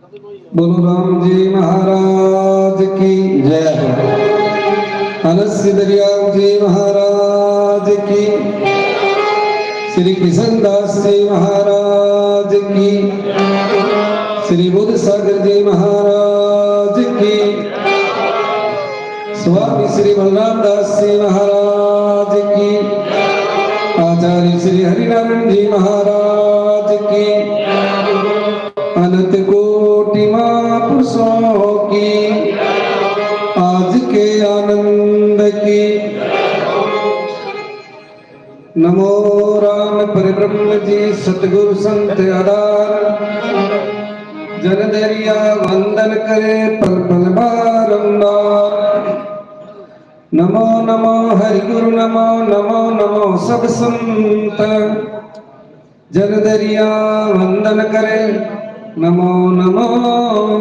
बोलो राम जी महाराज की जय। अनस्य दरिया जी महाराज की, श्री कृष्णदास जी महाराज की, श्री बुद्ध सागर जी महाराज की, स्वामी श्री बलराम दास जी महाराज की, आचार्य श्री हरिनारायण जी महाराज की, अनंत कोटि महापुरुषों की आज के आनंद की। नमो राम परिब्रह्म जी सतगुरु संत आधार, जन दरिया वंदन करे पल पल बारंबार। नमो नमो हरि गुरु नमो नमो नमो सब संत, जन दरिया वंदन करे नमो नमो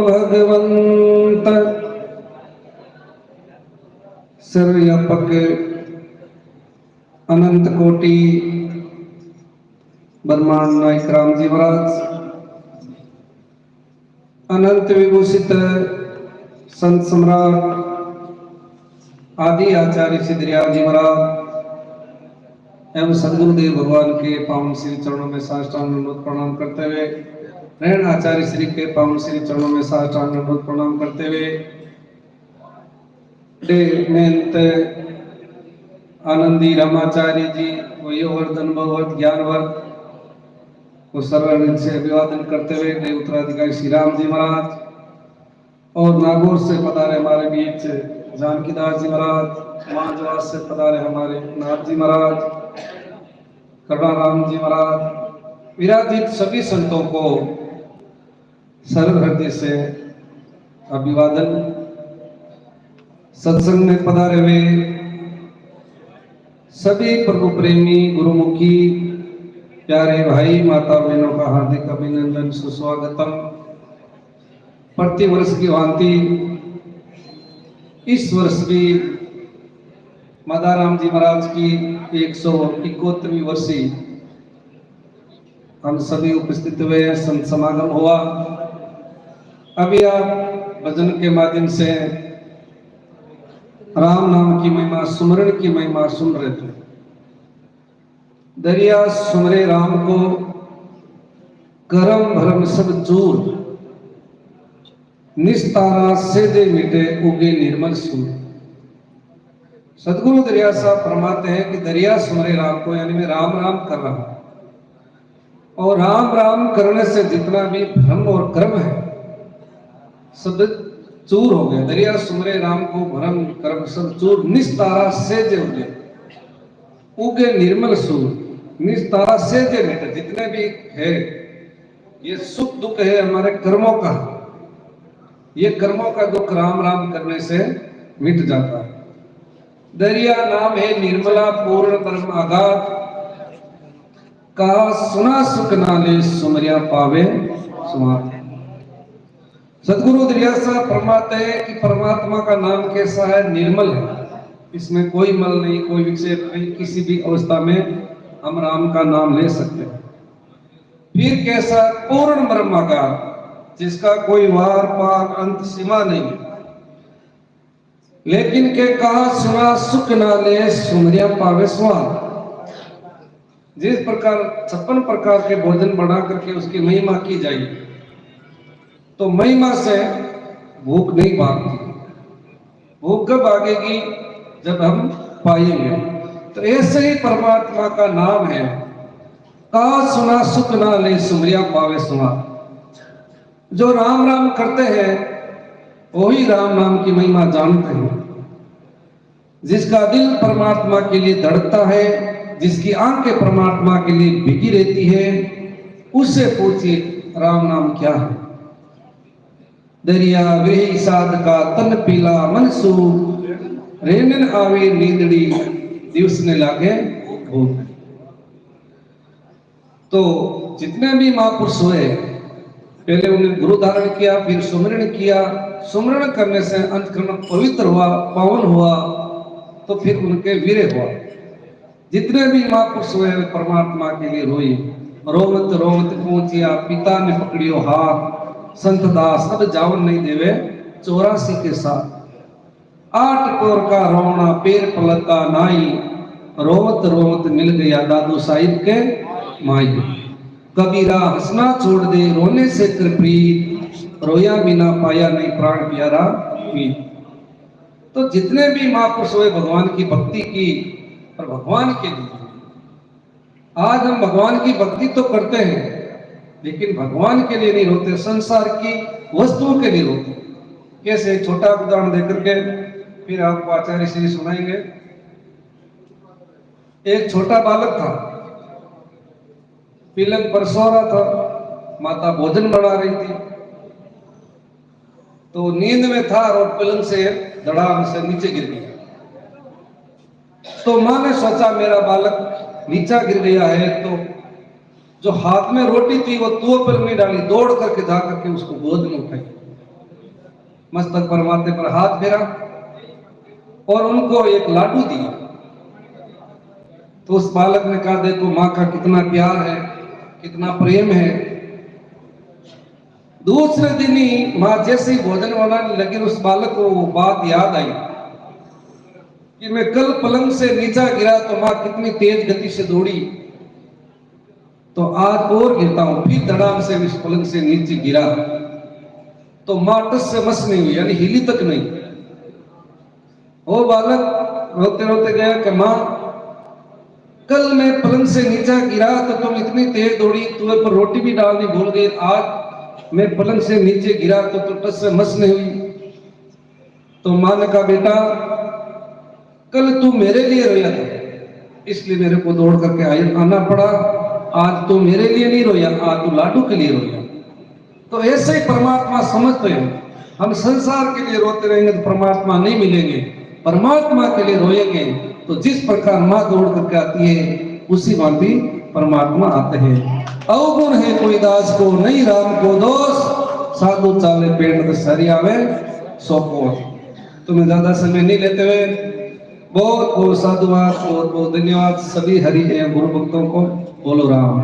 भगवंत। सर्वव्यापक अनंत कोटि ब्रह्मांड नायक राम जी महाराज, अनंत विभूषित संत सम्राट आदि आचार्य श्री दरिया जी महाराज एवं सदगुरुदेव भगवान के पावन श्री चरणों में साष्टांग दंडवत प्रणाम करते हुए, नयन आचार्य श्री के पावन श्री चरणों में साष्टांग दंडवत प्रणाम करते हुए, आनंदी रामाचार्य जी वयोवर्धन भगवत ज्ञानवर्ध को सर्वानंद से अभिवादन करते हुए, देव उत्तराधिकारी श्री राम जी महाराज और नागौर से पधारे हमारे बीच जानकीदास जी महाराज, मांझवास से पधारे हमारे नाथ जी महाराज, करुणाराम जी महाराज, विराजित सभी संतों को सर्व हृदय से अभिवादन। सत्संग में पधारे हुए सभी प्रभु प्रेमी गुरुमुखी प्यारे भाई माता बहनों का हार्दिक अभिनंदन सुस्वागतम। प्रतिवर्ष की भांति इस वर्ष भी मादाराम जी महाराज की 171वीं वर्षी हम सभी उपस्थित हुए हैं, संत समागम हुआ। अभी आप भजन के माध्यम से राम नाम की महिमा, सुमरण की महिमा सुन रहे थे। दरिया सुमरे राम को, करम भरम सब चूर, निस्तारा सेजे मिटे उगे निर्मल सूर। सदगुरु दरिया साहब फरमाते हैं कि दरिया सुमरे राम को, यानी मैं राम राम कर रहा हूं, और राम राम करने से जितना भी भ्रम और कर्म है सब चूर हो गए। दरिया सुमरे राम को, भ्रम कर्म सब चूर, निस्तारा सेजे उगे उगे निर्मल सूर। निस्तारा सेजे मिटे, जितने भी है ये सुख दुख है हमारे कर्मों का, ये कर्मों का दुख राम राम करने से मिट जाता है। दरिया नाम है निर्मला पूर्ण परम आगाध, कहा सुना सुख नाले सुमरिया पावे सुमात। सदगुरु दरिया साहब फरमाते हैं कि परमात्मा का नाम कैसा है? निर्मल है, इसमें कोई मल नहीं, कोई विक्षेप नहीं, किसी भी अवस्था में हम राम का नाम ले सकते हैं। फिर कैसा? पूर्ण ब्रह्माकार, जिसका कोई वार पार अंत सीमा नहीं। लेकिन के कहा सुना सुख नाले सुमरिया पावे स्वाद। जिस प्रकार 56 प्रकार के भोजन बना करके उसकी महिमा की जाएगी, तो महिमा से भूख नहीं भागती। भूख कब भागेगी? जब हम पाएंगे। तो ऐसे ही परमात्मा का नाम है, कहा सुना सुख नाले सुमरिया पावे स्वाद। जो राम राम करते हैं वही राम नाम की महिमा जानते हैं। जिसका दिल परमात्मा के लिए धड़कता है, जिसकी आंखें परमात्मा के लिए भिगी रहती है, उससे पूछिए राम नाम क्या है। दरिया वे साध का तन पीला मन सूर, रेनन आवे नींदड़ी दिवस ने लागे भूख। तो जितने भी महापुरुष हुए, पहले उन्हें गुरु धारण किया, फिर सुमरण किया। सुमरण करने से अंतःकरण पवित्र हुआ, पावन हुआ, तो फिर उनके वीर हुआ। जितने भी महापुरुष हुए परमात्मा के लिए रोए। रोमत रोमत पहुंचिया पिता ने पकड़ियो हाथ, संत दास अब जावन नहीं देवे 84 के साथ। 8 कोर का रोना पैर पलका नाई, रोवत रोवत मिल गया दादू साहिब के माई। कबीरा हंसना छोड़ दे रोने से कर प्रीत, रोया बिना पाया नहीं प्राण प्यारा मीत। तो जितने भी महापुरुष हुए भगवान की भक्ति की और भगवान के लिए। आज हम भगवान की भक्ति तो करते हैं लेकिन भगवान के लिए नहीं रोते, संसार की वस्तुओं के लिए रोते। कैसे? छोटा उदाहरण देकर के फिर आपको आचार्य श्री सुनाएंगे। एक छोटा बालक था, पलंग पर सो रहा था, माता भोजन बना रही थी, तो नींद में था और पलंग से धड़ाम से नीचे गिर गया। तो मां ने सोचा मेरा बालक नीचा गिर गया है, तो जो हाथ में रोटी थी वो तुअ पर नहीं डाली, दौड़ करके जा करके उसको गोद में उठाई, मस्तक पर माथे पर हाथ फेरा और उनको एक लाडू दिया। तो उस बालक ने कहा देखो मां का कितना प्यार है, कितना प्रेम है। दूसरे दिन ही मां जैसे ही भोजन बनाने लगी, उस बालक को वो बात याद आई कि मैं कल पलंग से नीचा गिरा तो मां कितनी तेज गति से दौड़ी, तो आज और गिरता हूं। फिर धड़ाम से इस पलंग से नीचे गिरा तो मां टस से मस नहीं हुई, यानी हिली तक नहीं। वो बालक रोते रोते गया कि मां कल मैं पलंग से नीचा गिरा तो तुम इतनी तेज दौड़ी, तुम्हें पर रोटी भी डालनी भूल गई, आज मैं पलंग से नीचे गिरा तो टस से मस नहीं हुई। तो मां ने कहा बेटा कल तू मेरे लिए रोया था, इसलिए मेरे को दौड़ करके आना पड़ा, आज तू मेरे लिए नहीं रोया, आज तू लाडू के लिए रोया। तो ऐसे ही परमात्मा समझते हैं, हम संसार के लिए रोते रहेंगे तो परमात्मा नहीं मिलेंगे, परमात्मा के लिए रोएंगे तो जिस प्रकार मां दौड़ करके आती है उसी भांति परमात्मा आते हैं। अवगुण है कोई दास को नहीं राम को दोष, साधु चाले पेड़ तो सरी आवे सोपो। तुम्हें ज्यादा समय नहीं लेते हुए बहुत बहुत साधुवाद, बहुत बहुत धन्यवाद सभी हरि एवं गुरु भक्तों को। बोलो राम।